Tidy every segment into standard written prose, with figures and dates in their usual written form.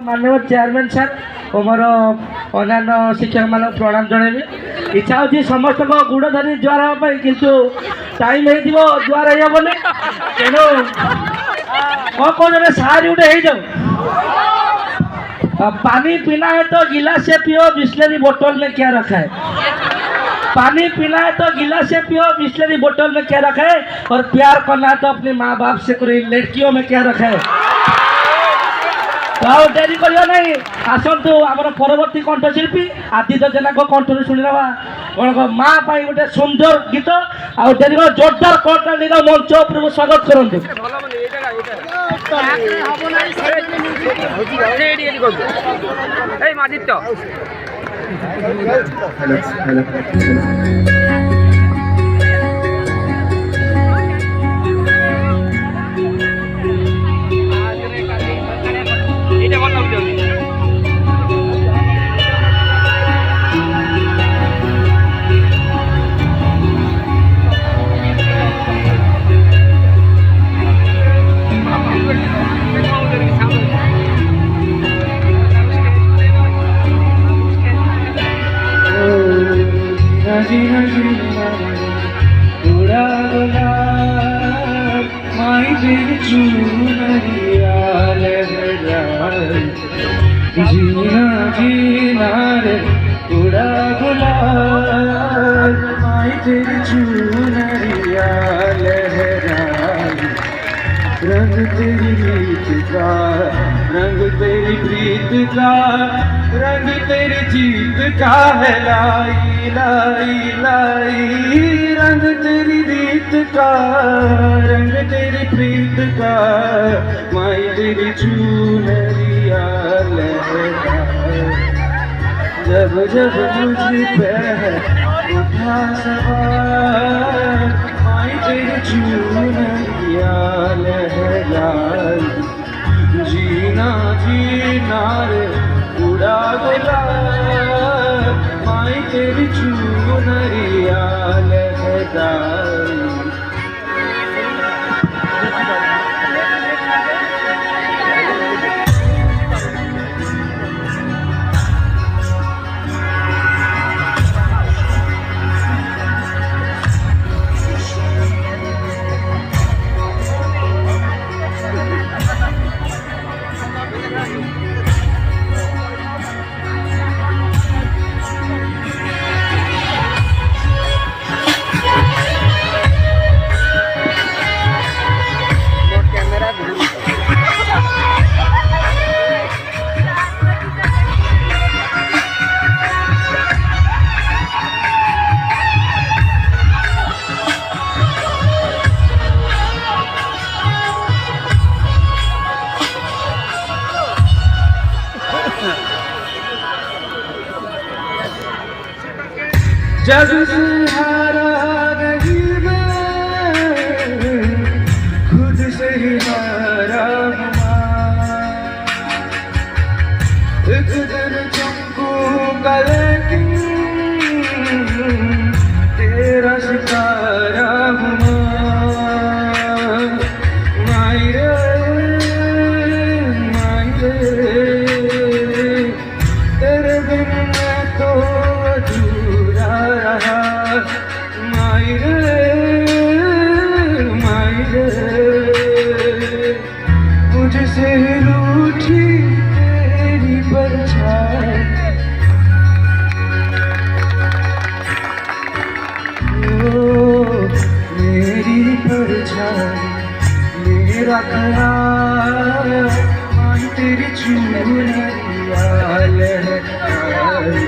माननीय chairman sir और मोर अन्य शिक्षक मान प्रणाम जनइबी इच्छा होती समस्त गुड़ धरी जुआर हाँपाई किंतु टाइम हो जुआर हेबनी तेणु कौन कौन सारी गोटे हो जाऊ पानी पीना है तो गिलास से पियो बिस्लरी बोतल में क्या रखा है। पानी पीना है तो गिलास से पियो बिस्लरी बोतल में क्या रखा है। और प्यार करना है तो अपने माँ बाप से करो लड़कियों में क्या रखा है। तो डेरी करियो नहीं आसतु आम परवर्ती कंठशिल्पी आदित्य जेना कंठर शुणा कौन माँ पाई गोटे सुंदर गीत आ डेरी जोरदार कंठ मंच उपरको स्वागत करते। जीना जीना रे उड़ा गुलाल माई तेरी चुनरिया लहराई रंग तेरी रीत का रंग तेरी प्रीत का रंग तेरी जीत का है लाई लाई लाई रंग तेरी रीत का रंग तेरी प्रीत का माई तेरी चुनरिया जब जब मुझ पे उठा सवार माई तेरी चुनरिया लहराई जीना जीना रे उड़ा गुलाल माई तेरी चुनरिया लहराई। जग से हारा नहीं मैं खुद से ही हारा एक दिन चमकूंगा लेकिन तेरा सितारा हूँ माई रे तेरे बिन मैं तो माई रे मुझसे रूठी तेरी परछाई मेरी परछाई मेरा ख्याल माई तेरी चुनरिया लहराई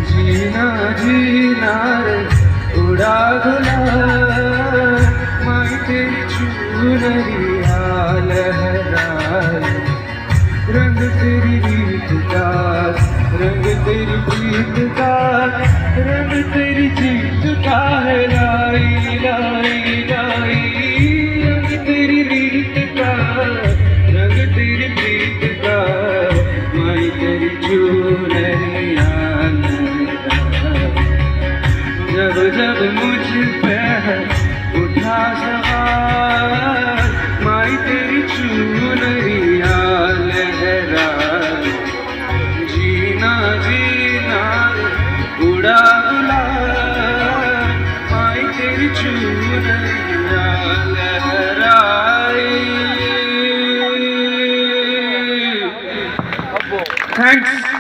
जीना जीना रे उड़ा गुलाल माई तेरी चुनरिया लहराई रंग तेरी रीत का रंग तेरी प्रीत का रंग तेरी जीत का है लाई लाई लाई रंग तेरी रीत का रंग तेरी प्रीत का माई तेरी चुनरिया जब जब मुझ पे उठा सवार माई तेरी चुनरिया लहराई थैंक्स